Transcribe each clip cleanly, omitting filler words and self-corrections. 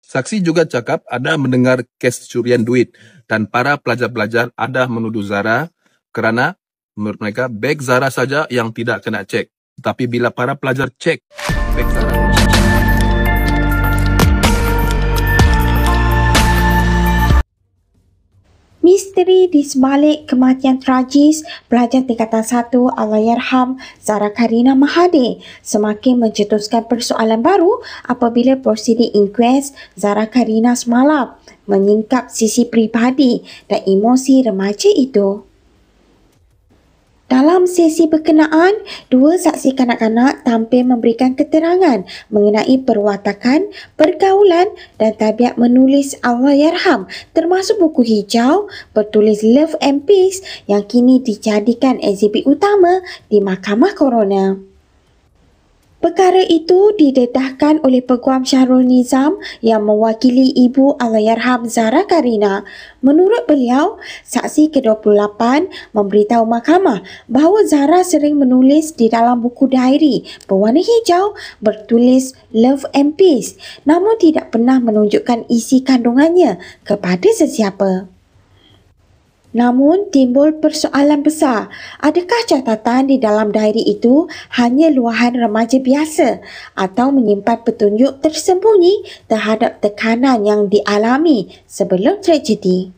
Saksi juga cakap ada mendengar kes curian duit dan para pelajar-pelajar ada menuduh Zara kerana menurut mereka beg Zara saja yang tidak kena cek. Tapi bila para pelajar cek beg Zara, misteri di sebalik kematian tragis pelajar tingkatan 1 Allahyarham Zara Karina Mahathir semakin mencetuskan persoalan baru apabila prosedur inkuest Zara Karina semalam menyingkap sisi peribadi dan emosi remaja itu. Dalam sesi berkenaan, dua saksi kanak-kanak tampil memberikan keterangan mengenai perwatakan, pergaulan dan tabiat menulis Allahyarham termasuk buku hijau bertulis Love and Peace yang kini dijadikan ekshibit utama di Mahkamah Coroner. Perkara itu didedahkan oleh Peguam Syahrul Nizam yang mewakili ibu Allahyarham Zara Karina. Menurut beliau, saksi ke-28 memberitahu mahkamah bahawa Zara sering menulis di dalam buku diary berwarna hijau bertulis Love and Peace namun tidak pernah menunjukkan isi kandungannya kepada sesiapa. Namun timbul persoalan besar, adakah catatan di dalam diary itu hanya luahan remaja biasa atau menyimpan petunjuk tersembunyi terhadap tekanan yang dialami sebelum tragedi?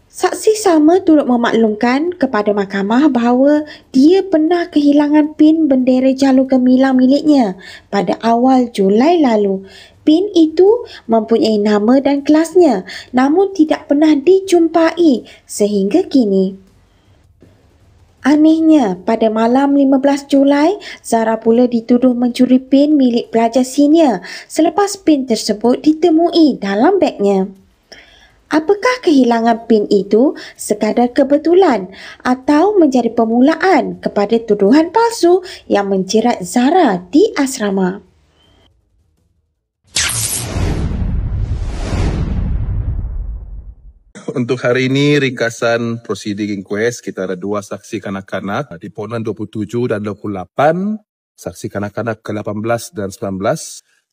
Saksi sama turut memaklumkan kepada mahkamah bahawa dia pernah kehilangan pin bendera jalur gemilang miliknya pada awal Julai lalu. Pin itu mempunyai nama dan kelasnya namun tidak pernah dijumpai sehingga kini. Anehnya, pada malam 15 Julai, Zara pula dituduh mencuri pin milik pelajar senior selepas pin tersebut ditemui dalam begnya. Apakah kehilangan pin itu sekadar kebetulan atau menjadi permulaan kepada tuduhan palsu yang menjerat Zara di asrama? untuk hari ini, ringkasan prosedur inquest, kita ada dua saksi kanak-kanak di ponan 27 dan 28, saksi kanak-kanak ke-18 dan 19.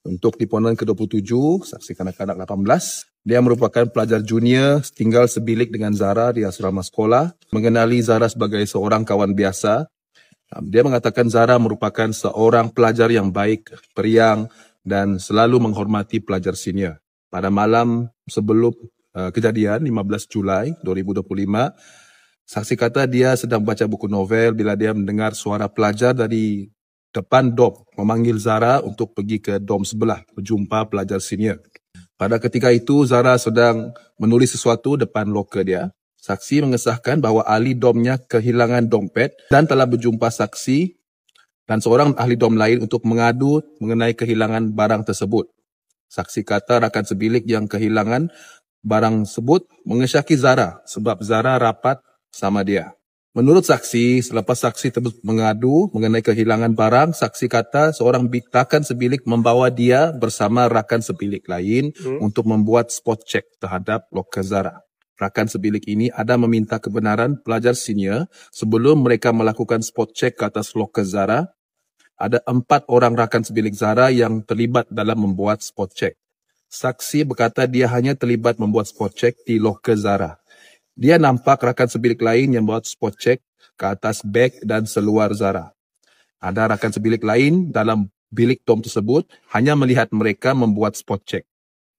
Untuk di ponan ke-27, saksi kanak-kanak 18, dia merupakan pelajar junior tinggal sebilik dengan Zara di asrama sekolah, mengenali Zara sebagai seorang kawan biasa. Dia mengatakan Zara merupakan seorang pelajar yang baik, periang dan selalu menghormati pelajar senior. Pada malam sebelum kejadian 15 Julai 2025, saksi kata dia sedang baca buku novel bila dia mendengar suara pelajar dari depan dom memanggil Zara untuk pergi ke dom sebelah berjumpa pelajar senior. Pada ketika itu, Zara sedang menulis sesuatu depan loker dia. Saksi mengesahkan bahawa ahli domnya kehilangan dompet dan telah berjumpa saksi dan seorang ahli dom lain untuk mengadu mengenai kehilangan barang tersebut. Saksi kata rakan sebilik yang kehilangan barang tersebut mengesyaki Zara sebab Zara rapat sama dia. Menurut saksi, selepas saksi tersebut mengadu mengenai kehilangan barang, saksi kata seorang rakan sebilik membawa dia bersama rakan sebilik lain untuk membuat spot check terhadap loker Zara. Rakan sebilik ini ada meminta kebenaran pelajar senior sebelum mereka melakukan spot check ke atas loker Zara. Ada 4 orang rakan sebilik Zara yang terlibat dalam membuat spot check. Saksi berkata dia hanya terlibat membuat spot check di loker Zara. Dia nampak rakan sebilik lain yang buat spot check ke atas beg dan seluar Zara. Ada rakan sebilik lain dalam bilik dom tersebut hanya melihat mereka membuat spot check.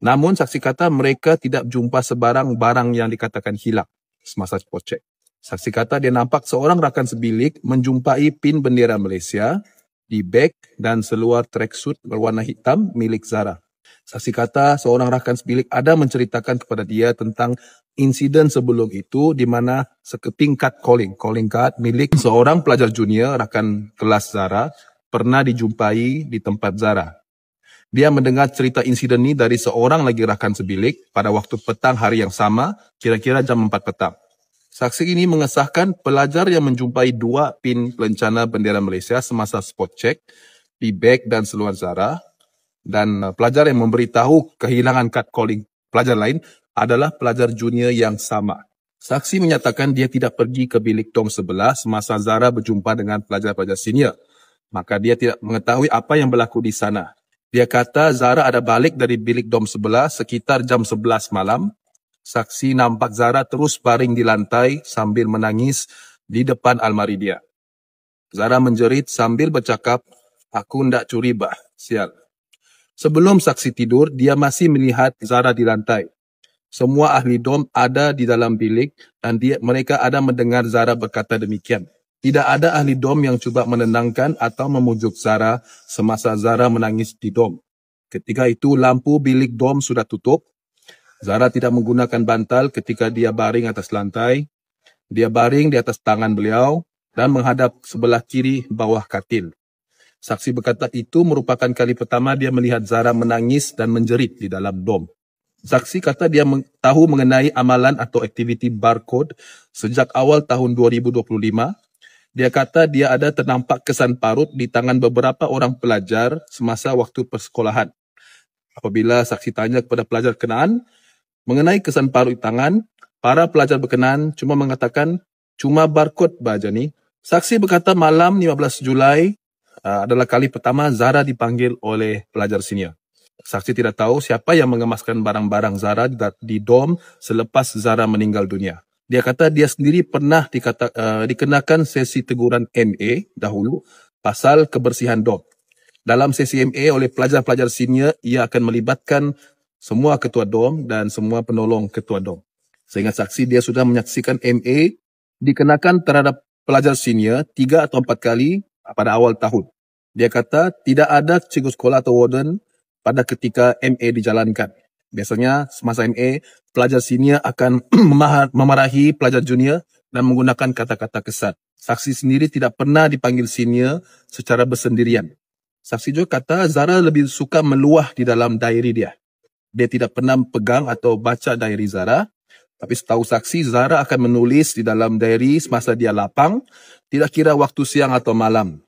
Namun saksi kata mereka tidak jumpa sebarang barang yang dikatakan hilang semasa spot check. Saksi kata dia nampak seorang rakan sebilik menjumpai pin bendera Malaysia di beg dan seluar tracksuit berwarna hitam milik Zara. Saksi kata seorang rakan sebilik ada menceritakan kepada dia tentang insiden sebelum itu di mana sekeping calling card milik seorang pelajar junior rakan kelas Zara pernah dijumpai di tempat Zara. Dia mendengar cerita insiden ini dari seorang lagi rakan sebilik pada waktu petang hari yang sama, kira-kira jam 4 petang. Saksi ini mengesahkan pelajar yang menjumpai 2 pin lencana bendera Malaysia semasa spot check di beg dan seluar Zara dan pelajar yang memberitahu kehilangan kad calling pelajar lain adalah pelajar junior yang sama. Saksi menyatakan dia tidak pergi ke bilik dom sebelah semasa Zara berjumpa dengan pelajar-pelajar senior. Maka dia tidak mengetahui apa yang berlaku di sana. Dia kata Zara ada balik dari bilik dom sebelah sekitar jam 11 malam. Saksi nampak Zara terus baring di lantai sambil menangis di depan almari dia. Zara menjerit sambil bercakap, "Aku ndak curi bah, sial." Sebelum saksi tidur, dia masih melihat Zara di lantai. Semua ahli dom ada di dalam bilik dan mereka ada mendengar Zara berkata demikian. Tidak ada ahli dom yang cuba menenangkan atau memujuk Zara semasa Zara menangis di dom. Ketika itu lampu bilik dom sudah tutup. Zara tidak menggunakan bantal ketika dia baring atas lantai. Dia baring di atas tangan beliau dan menghadap sebelah kiri bawah katil. Saksi berkata itu merupakan kali pertama dia melihat Zara menangis dan menjerit di dalam dom. Saksi kata dia tahu mengenai amalan atau aktiviti barcode sejak awal tahun 2025. Dia kata dia ada ternampak kesan parut di tangan beberapa orang pelajar semasa waktu persekolahan. Apabila saksi tanya kepada pelajar kenaan mengenai kesan parut di tangan, para pelajar berkenaan cuma mengatakan, "Cuma barcode baja ni." Saksi berkata malam 15 Julai adalah kali pertama Zara dipanggil oleh pelajar senior. Saksi tidak tahu siapa yang mengemaskan barang-barang Zara di dom selepas Zara meninggal dunia. Dia kata dia sendiri pernah dikenakan sesi teguran MA dahulu pasal kebersihan dom. Dalam sesi MA oleh pelajar-pelajar senior, ia akan melibatkan semua ketua dom dan semua penolong ketua dom. Seingat saksi, dia sudah menyaksikan MA dikenakan terhadap pelajar senior 3 atau 4 kali pada awal tahun. Dia kata tidak ada cikgu sekolah atau warden pada ketika MA dijalankan. Biasanya semasa MA, pelajar senior akan memarahi pelajar junior dan menggunakan kata-kata kesat. Saksi sendiri tidak pernah dipanggil senior secara bersendirian. Saksi juga kata Zara lebih suka meluah di dalam diary dia. Dia tidak pernah pegang atau baca diary Zara, tapi setahu saksi Zara akan menulis di dalam diary semasa dia lapang, tidak kira waktu siang atau malam.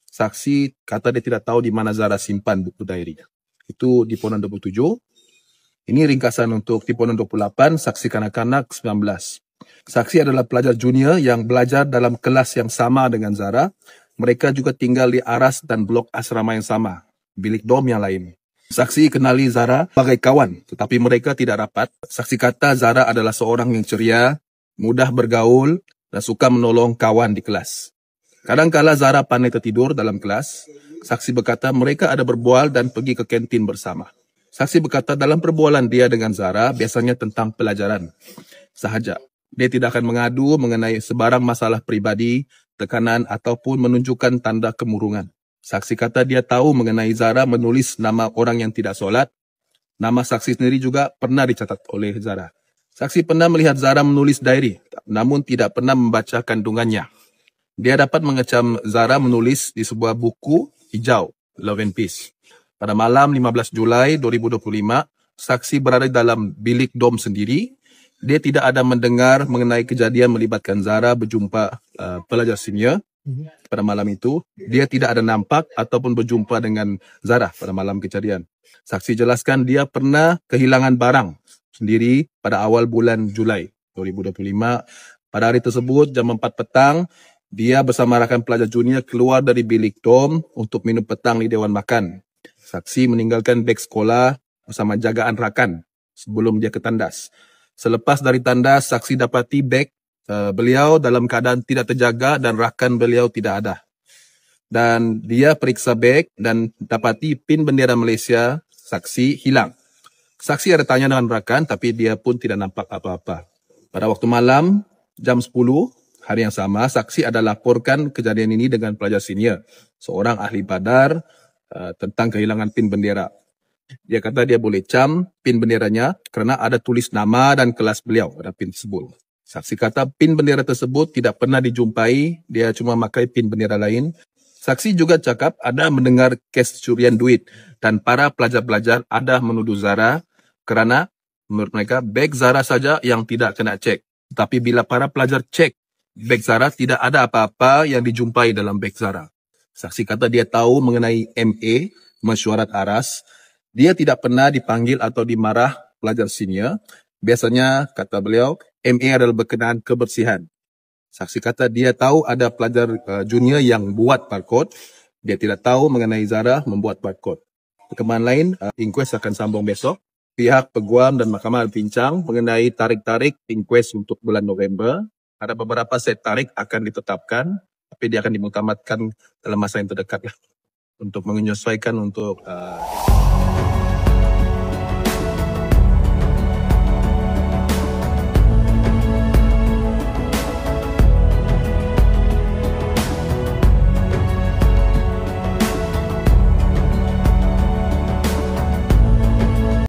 Saksi kata dia tidak tahu di mana Zara simpan buku diary. Itu Tiponan 27. Ini ringkasan untuk Tiponan 28, saksi kanak-kanak 19. Saksi adalah pelajar junior yang belajar dalam kelas yang sama dengan Zara. Mereka juga tinggal di aras dan blok asrama yang sama, bilik dom yang lain. Saksi kenali Zara sebagai kawan, tetapi mereka tidak rapat. Saksi kata Zara adalah seorang yang ceria, mudah bergaul, dan suka menolong kawan di kelas. Kadang-kala Zara pandai tertidur dalam kelas. Saksi berkata mereka ada berbual dan pergi ke kantin bersama. Saksi berkata dalam perbualan dia dengan Zara biasanya tentang pelajaran sahaja. Dia tidak akan mengadu mengenai sebarang masalah pribadi, tekanan ataupun menunjukkan tanda kemurungan. Saksi kata dia tahu mengenai Zara menulis nama orang yang tidak solat. Nama saksi sendiri juga pernah dicatat oleh Zara. Saksi pernah melihat Zara menulis diary, namun tidak pernah membaca kandungannya. Dia dapat mengecam Zara menulis di sebuah buku hijau, Love and Peace. Pada malam 15 Julai 2025, saksi berada dalam bilik dom sendiri. Dia tidak ada mendengar mengenai kejadian melibatkan Zara berjumpa pelajar senior. Pada malam itu, dia tidak ada nampak ataupun berjumpa dengan Zara pada malam kejadian. Saksi jelaskan dia pernah kehilangan barang sendiri pada awal bulan Julai 2025. Pada hari tersebut, jam 4 petang, dia bersama rakan pelajar junior keluar dari bilik dom untuk minum petang di Dewan Makan. Saksi meninggalkan beg sekolah bersama jagaan rakan sebelum dia ke tandas. Selepas dari tandas, saksi dapati beg beliau dalam keadaan tidak terjaga dan rakan beliau tidak ada. Dan dia periksa beg dan dapati pin bendera Malaysia saksi hilang. Saksi ada tanya dengan rakan tapi dia pun tidak nampak apa-apa. Pada waktu malam, jam 10, hari yang sama, saksi ada laporkan kejadian ini dengan pelajar senior, seorang ahli badar tentang kehilangan pin bendera. Dia kata dia boleh cam pin benderanya kerana ada tulis nama dan kelas beliau pada pin tersebut. Saksi kata pin bendera tersebut tidak pernah dijumpai, dia cuma pakai pin bendera lain. Saksi juga cakap ada mendengar kes curian duit dan para pelajar-pelajar ada menuduh Zara kerana menurut mereka beg Zara saja yang tidak kena cek. Tapi bila para pelajar cek beg Zara, tidak ada apa-apa yang dijumpai dalam beg Zara. Saksi kata dia tahu mengenai MA, mesyuarat aras. Dia tidak pernah dipanggil atau dimarah pelajar senior. Biasanya, kata beliau, MA adalah berkenaan kebersihan. Saksi kata dia tahu ada pelajar junior yang buat barcode. Dia tidak tahu mengenai Zara membuat barcode. Perkembangan lain, inkuest akan sambung besok. Pihak peguam dan mahkamah bincang mengenai tarik-tarik inkuest untuk bulan November. Ada beberapa set tarik akan ditetapkan, tapi dia akan dimuktamadkan dalam masa yang terdekat lah, untuk menyesuaikan untuk